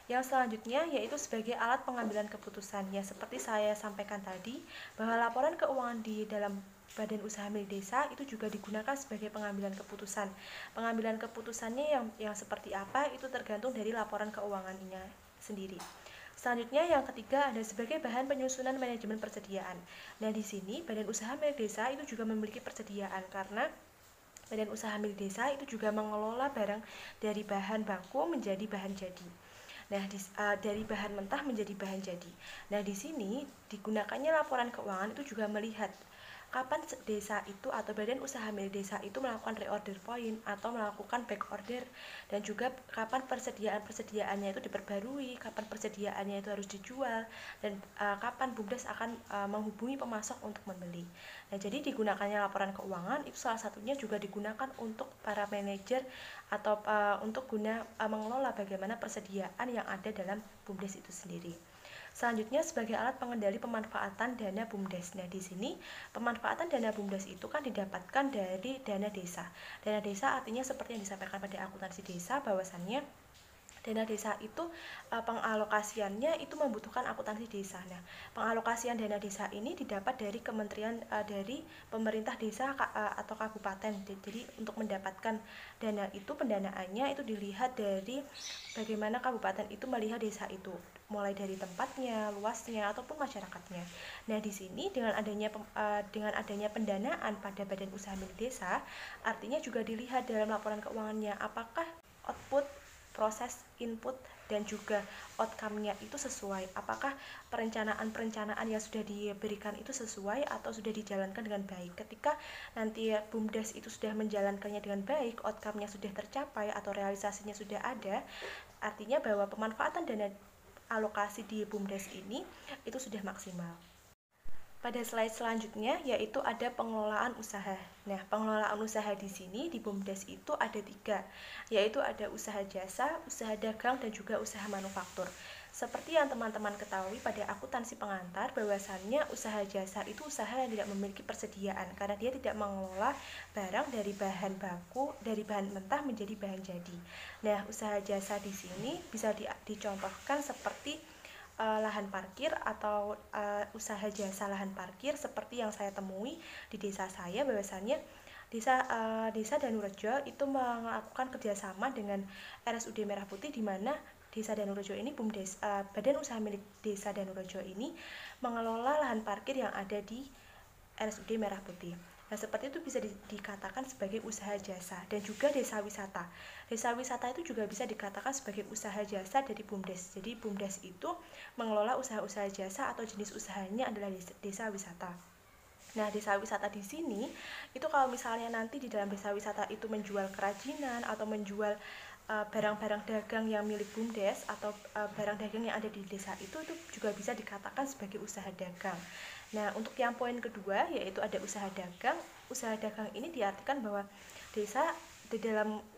Yang selanjutnya yaitu sebagai alat pengambilan keputusan. Ya, seperti saya sampaikan tadi, bahwa laporan keuangan di dalam badan usaha milik desa itu juga digunakan sebagai pengambilan keputusan. Pengambilan keputusannya yang seperti apa itu tergantung dari laporan keuangannya sendiri. Selanjutnya yang ketiga ada sebagai bahan penyusunan manajemen persediaan. Nah, di sini badan usaha milik desa itu juga memiliki persediaan karena badan usaha milik desa itu juga mengelola barang dari bahan baku menjadi bahan jadi. Nah, dari bahan mentah menjadi bahan jadi. Nah, di sini digunakannya laporan keuangan itu juga melihat kapan desa itu atau badan usaha milik desa itu melakukan reorder point atau melakukan back order, dan juga kapan persediaannya itu diperbarui, kapan persediaannya itu harus dijual, dan kapan BUMDes akan menghubungi pemasok untuk membeli. Nah, jadi digunakannya laporan keuangan itu salah satunya juga digunakan untuk para manajer atau untuk guna mengelola bagaimana persediaan yang ada dalam BUMDes itu sendiri. Selanjutnya sebagai alat pengendali pemanfaatan dana BUMDes. Nah, di sini pemanfaatan dana BUMDes itu kan didapatkan dari dana desa. Dana desa artinya seperti yang disampaikan pada akuntansi desa, bahwasannya dana desa itu pengalokasiannya itu membutuhkan akuntansi desa. Nah, pengalokasian dana desa ini didapat dari kementerian dari pemerintah desa atau kabupaten. Jadi untuk mendapatkan dana itu, pendanaannya itu dilihat dari bagaimana kabupaten itu melihat desa itu, mulai dari tempatnya, luasnya ataupun masyarakatnya. Nah, di sini dengan adanya pendanaan pada badan usaha milik desa, artinya juga dilihat dalam laporan keuangannya apakah output, proses, input, dan juga outcome-nya itu sesuai. Apakah perencanaan yang sudah diberikan itu sesuai atau sudah dijalankan dengan baik. Ketika nanti BUMDes itu sudah menjalankannya dengan baik, outcome-nya sudah tercapai atau realisasinya sudah ada, artinya bahwa pemanfaatan dana alokasi di BUMDes ini itu sudah maksimal. Pada slide selanjutnya yaitu ada pengelolaan usaha. Nah, pengelolaan usaha di sini di BUMDes itu ada 3, yaitu ada usaha jasa, usaha dagang, dan juga usaha manufaktur. Seperti yang teman-teman ketahui pada akuntansi pengantar, bahwasannya usaha jasa itu usaha yang tidak memiliki persediaan karena dia tidak mengelola barang dari bahan baku, dari bahan mentah menjadi bahan jadi. Nah, usaha jasa di sini bisa dicontohkan seperti lahan parkir atau usaha jasa lahan parkir seperti yang saya temui di desa saya, bahwasannya desa Danurejo itu melakukan kerjasama dengan RSUD Merah Putih, di mana desa Danurejo ini BUMDes, badan usaha milik desa Danurejo ini mengelola lahan parkir yang ada di RSUD Merah Putih. Nah, seperti itu bisa dikatakan sebagai usaha jasa. Dan juga desa wisata. Desa wisata itu juga bisa dikatakan sebagai usaha jasa dari BUMDes. Jadi BUMDes itu mengelola usaha-usaha jasa atau jenis usahanya adalah desa wisata. Nah, desa wisata di sini itu kalau misalnya nanti di dalam desa wisata itu menjual kerajinan atau menjual barang-barang dagang yang milik BUMDes atau barang dagang yang ada di desa itu juga bisa dikatakan sebagai usaha dagang. Nah, untuk yang poin kedua yaitu ada usaha dagang. Usaha dagang ini diartikan bahwa desa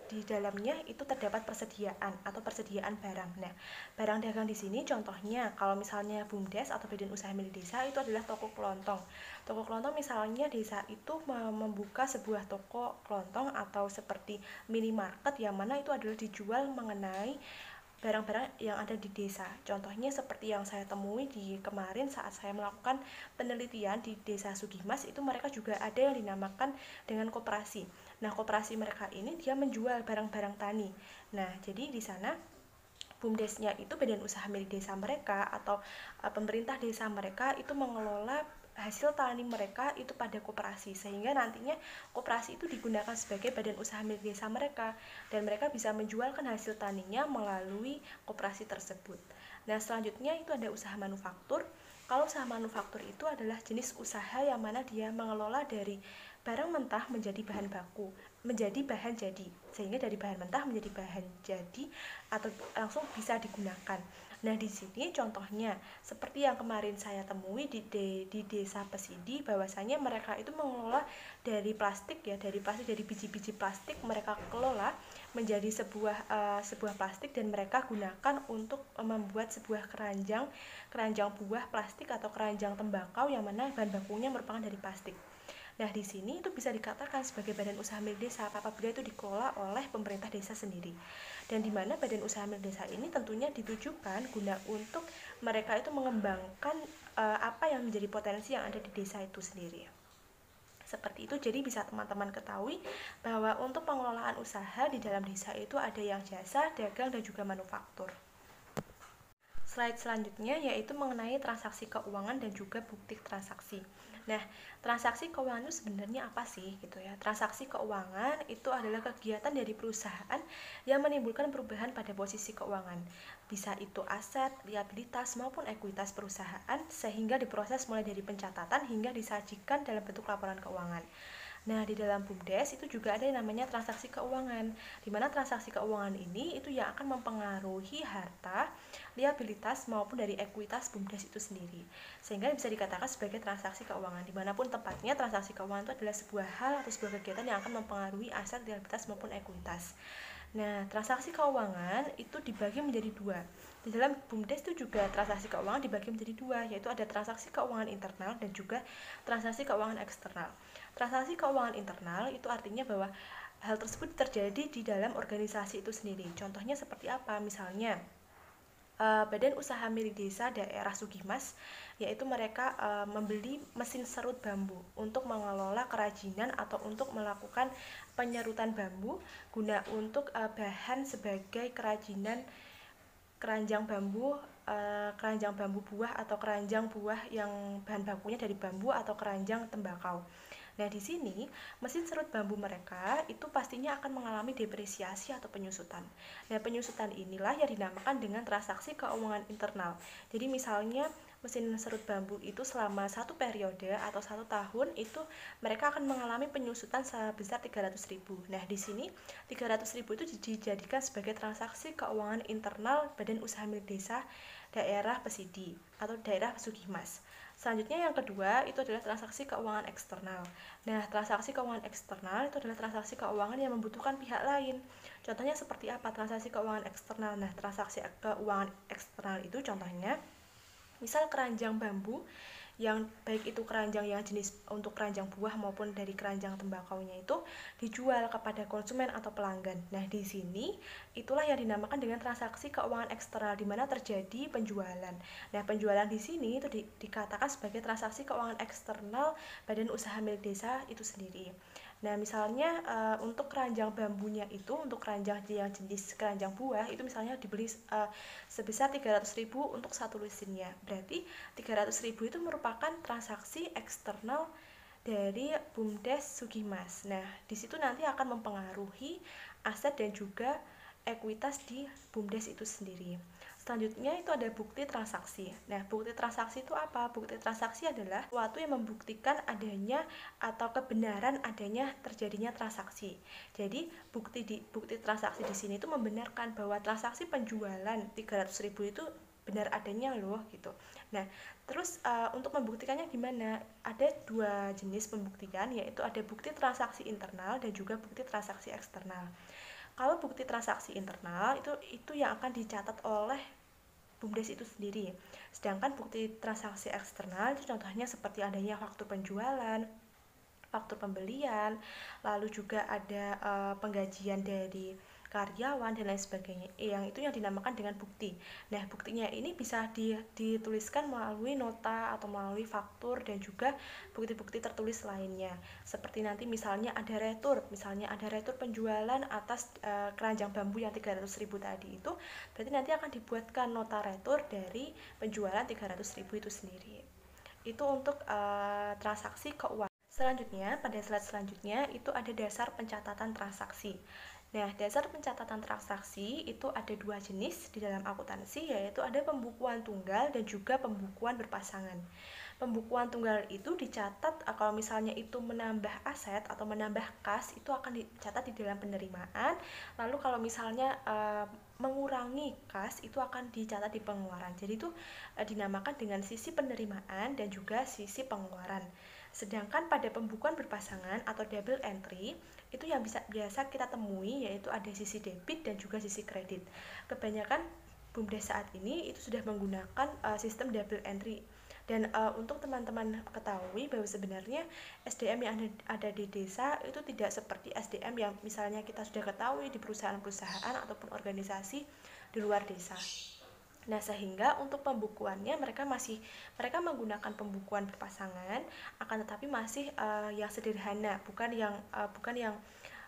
di dalamnya itu terdapat persediaan atau persediaan barang. Nah, barang dagang di sini contohnya kalau misalnya BUMDes atau Badan Usaha Milik Desa itu adalah toko kelontong. Toko kelontong misalnya desa itu membuka sebuah toko kelontong atau seperti minimarket yang mana itu adalah dijual mengenai barang-barang yang ada di desa. Contohnya seperti yang saya temui di kemarin saat saya melakukan penelitian di Desa Sugimas, itu mereka juga ada yang dinamakan dengan koperasi. Nah, koperasi mereka ini dia menjual barang-barang tani. Nah, jadi di sana BUMDesnya itu badan usaha milik desa mereka atau pemerintah desa mereka itu mengelola hasil tani mereka itu pada koperasi, sehingga nantinya koperasi itu digunakan sebagai badan usaha milik desa mereka dan mereka bisa menjualkan hasil taninya melalui koperasi tersebut. Nah, selanjutnya itu ada usaha manufaktur. Kalau usaha manufaktur itu adalah jenis usaha yang mana dia mengelola dari barang mentah menjadi bahan baku, menjadi bahan jadi, sehingga dari bahan mentah menjadi bahan jadi atau langsung bisa digunakan. Nah, di sini contohnya seperti yang kemarin saya temui di Desa Pesidi, bahwasanya mereka itu mengelola dari plastik ya, dari biji-biji plastik mereka kelola menjadi sebuah plastik dan mereka gunakan untuk membuat sebuah keranjang buah plastik atau keranjang tembakau yang mana bahan bakunya merupakan dari plastik. Nah, di sini itu bisa dikatakan sebagai badan usaha milik desa apabila itu dikelola oleh pemerintah desa sendiri. Dan di mana badan usaha milik desa ini tentunya ditujukan guna untuk mereka itu mengembangkan apa yang menjadi potensi yang ada di desa itu sendiri. Seperti itu, jadi bisa teman-teman ketahui bahwa untuk pengelolaan usaha di dalam desa itu ada yang jasa, dagang, dan juga manufaktur. Slide selanjutnya yaitu mengenai transaksi keuangan dan juga bukti transaksi. Nah, transaksi keuangan itu sebenarnya apa sih gitu ya? Transaksi keuangan itu adalah kegiatan dari perusahaan yang menimbulkan perubahan pada posisi keuangan. Bisa itu aset, liabilitas maupun ekuitas perusahaan sehingga diproses mulai dari pencatatan hingga disajikan dalam bentuk laporan keuangan. Nah, di dalam BUMDes itu juga ada yang namanya transaksi keuangan, di mana transaksi keuangan ini itu yang akan mempengaruhi harta, liabilitas maupun dari ekuitas BUMDes itu sendiri, sehingga bisa dikatakan sebagai transaksi keuangan. Dimanapun tempatnya, transaksi keuangan itu adalah sebuah hal atau sebuah kegiatan yang akan mempengaruhi aset, liabilitas maupun ekuitas. Nah, transaksi keuangan itu dibagi menjadi dua. Di dalam BUMDes itu juga transaksi keuangan dibagi menjadi dua, yaitu ada transaksi keuangan internal dan juga transaksi keuangan eksternal. Transaksi keuangan internal itu artinya bahwa hal tersebut terjadi di dalam organisasi itu sendiri. Contohnya seperti apa? Misalnya, badan usaha milik desa daerah Sugimas, yaitu mereka membeli mesin serut bambu untuk mengelola kerajinan atau untuk melakukan penyerutan bambu guna untuk bahan sebagai kerajinan keranjang bambu buah atau keranjang buah yang bahan bakunya dari bambu atau keranjang tembakau. Nah, di sini mesin serut bambu mereka itu pastinya akan mengalami depresiasi atau penyusutan. Nah, penyusutan inilah yang dinamakan dengan transaksi keuangan internal. Jadi misalnya mesin serut bambu itu selama satu periode atau 1 tahun itu mereka akan mengalami penyusutan sebesar 300.000. Nah, di sini 300.000 itu dijadikan sebagai transaksi keuangan internal badan usaha milik desa daerah Pesidi atau daerah Sugimas. Selanjutnya yang kedua itu adalah transaksi keuangan eksternal. Nah, transaksi keuangan eksternal itu adalah transaksi keuangan yang membutuhkan pihak lain. Contohnya seperti apa transaksi keuangan eksternal? Nah, transaksi keuangan eksternal itu contohnya misal keranjang bambu yang baik itu keranjang yang jenis untuk keranjang buah maupun dari keranjang tembakaunya itu dijual kepada konsumen atau pelanggan. Nah, di sini itulah yang dinamakan dengan transaksi keuangan eksternal di mana terjadi penjualan. Nah, penjualan di sini itu dikatakan sebagai transaksi keuangan eksternal badan usaha milik desa itu sendiri. Nah, misalnya untuk keranjang bambunya itu, untuk keranjang yang jenis keranjang buah itu misalnya dibeli sebesar 300.000 untuk satu lusinnya. Berarti 300.000 itu merupakan transaksi eksternal dari BUMDes Sugimas. Nah, di situ nanti akan mempengaruhi aset dan juga ekuitas di BUMDes itu sendiri. Selanjutnya itu ada bukti transaksi. Nah, bukti transaksi itu apa? Bukti transaksi adalah sesuatu yang membuktikan adanya atau kebenaran adanya terjadinya transaksi. Jadi, bukti transaksi di sini itu membenarkan bahwa transaksi penjualan 300.000 itu benar adanya loh gitu. Nah, terus untuk membuktikannya gimana? Ada dua jenis pembuktian, yaitu ada bukti transaksi internal dan juga bukti transaksi eksternal. Kalau bukti transaksi internal itu yang akan dicatat oleh BUMDes itu sendiri. Sedangkan bukti transaksi eksternal itu contohnya seperti adanya faktur penjualan, faktur pembelian, lalu juga ada penggajian dari karyawan dan lain sebagainya, yang itu yang dinamakan dengan bukti. Nah, buktinya ini bisa dituliskan melalui nota atau melalui faktur dan juga bukti-bukti tertulis lainnya. Seperti nanti misalnya ada retur penjualan atas keranjang bambu yang 300.000 tadi itu, berarti nanti akan dibuatkan nota retur dari penjualan 300.000 itu sendiri. Itu untuk transaksi keuangan. Selanjutnya, pada slide selanjutnya itu ada dasar pencatatan transaksi. Nah, dasar pencatatan transaksi itu ada dua jenis di dalam akuntansi, yaitu ada pembukuan tunggal dan juga pembukuan berpasangan. Pembukuan tunggal itu dicatat kalau misalnya itu menambah aset atau menambah kas, itu akan dicatat di dalam penerimaan. Lalu kalau misalnya mengurangi kas, itu akan dicatat di pengeluaran. Jadi itu dinamakan dengan sisi penerimaan dan juga sisi pengeluaran. Sedangkan pada pembukuan berpasangan atau double entry, itu yang biasa kita temui yaitu ada sisi debit dan juga sisi kredit. Kebanyakan BUMDes saat ini itu sudah menggunakan sistem double entry. Dan untuk teman-teman ketahui bahwa sebenarnya SDM yang ada di desa itu tidak seperti SDM yang misalnya kita sudah ketahui di perusahaan-perusahaan ataupun organisasi di luar desa. Nah, sehingga untuk pembukuannya mereka menggunakan pembukuan berpasangan, akan tetapi masih yang sederhana, bukan yang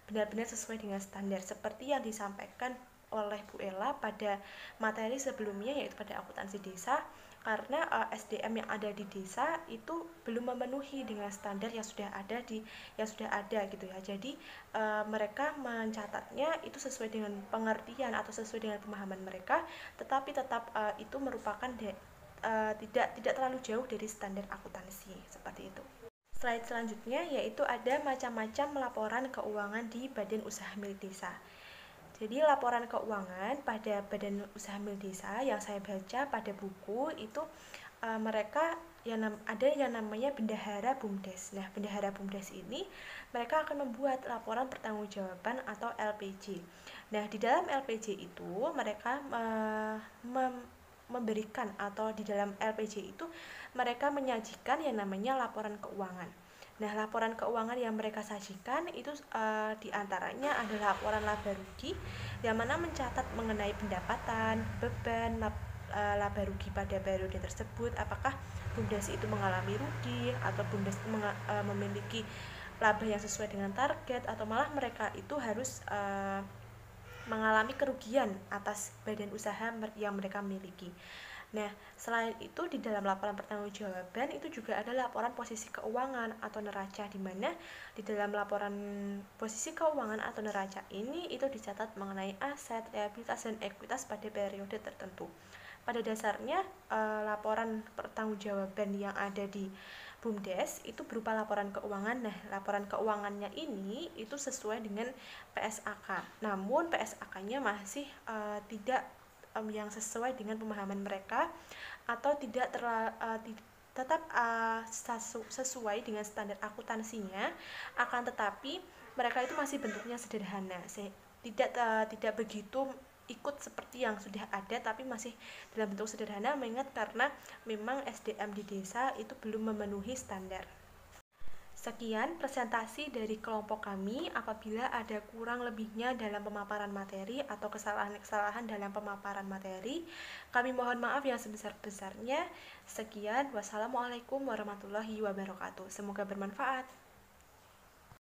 benar-benar sesuai dengan standar seperti yang disampaikan oleh Bu Ella pada materi sebelumnya, yaitu pada akuntansi desa, karena SDM yang ada di desa itu belum memenuhi dengan standar yang sudah ada gitu ya. Jadi mereka mencatatnya itu sesuai dengan pengertian atau sesuai dengan pemahaman mereka, tetapi tetap itu merupakan tidak terlalu jauh dari standar akuntansi seperti itu. Slide selanjutnya yaitu ada macam-macam laporan keuangan di badan usaha milik desa. Jadi laporan keuangan pada badan usaha milik desa yang saya baca pada buku itu mereka ada yang namanya bendahara BUMDes. Nah, bendahara BUMDes ini mereka akan membuat laporan pertanggungjawaban atau LPJ. Nah, di dalam LPJ itu mereka memberikan atau di dalam LPJ itu mereka menyajikan yang namanya laporan keuangan. Nah, laporan keuangan yang mereka sajikan itu diantaranya adalah laporan laba rugi yang mana mencatat mengenai pendapatan, beban, laba rugi pada periode tersebut, apakah BUMDes itu mengalami rugi atau BUMDes memiliki laba yang sesuai dengan target, atau malah mereka itu harus mengalami kerugian atas badan usaha yang mereka miliki. Nah, selain itu di dalam laporan pertanggungjawaban itu juga ada laporan posisi keuangan atau neraca, di mana di dalam laporan posisi keuangan atau neraca ini itu dicatat mengenai aset, liabilitas dan ekuitas pada periode tertentu. Pada dasarnya laporan pertanggungjawaban yang ada di BUMDes itu berupa laporan keuangan. Nah, laporan keuangannya ini itu sesuai dengan PSAK. Namun PSAK-nya masih tidak yang sesuai dengan pemahaman mereka atau tidak tetap sesuai dengan standar akuntansinya, akan tetapi mereka itu masih bentuknya sederhana, tidak begitu ikut seperti yang sudah ada, tapi masih dalam bentuk sederhana, mengingat karena memang SDM di desa itu belum memenuhi standar. Sekian presentasi dari kelompok kami. Apabila ada kurang lebihnya dalam pemaparan materi atau kesalahan-kesalahan dalam pemaparan materi, kami mohon maaf yang sebesar-besarnya. Sekian, wassalamualaikum warahmatullahi wabarakatuh. Semoga bermanfaat.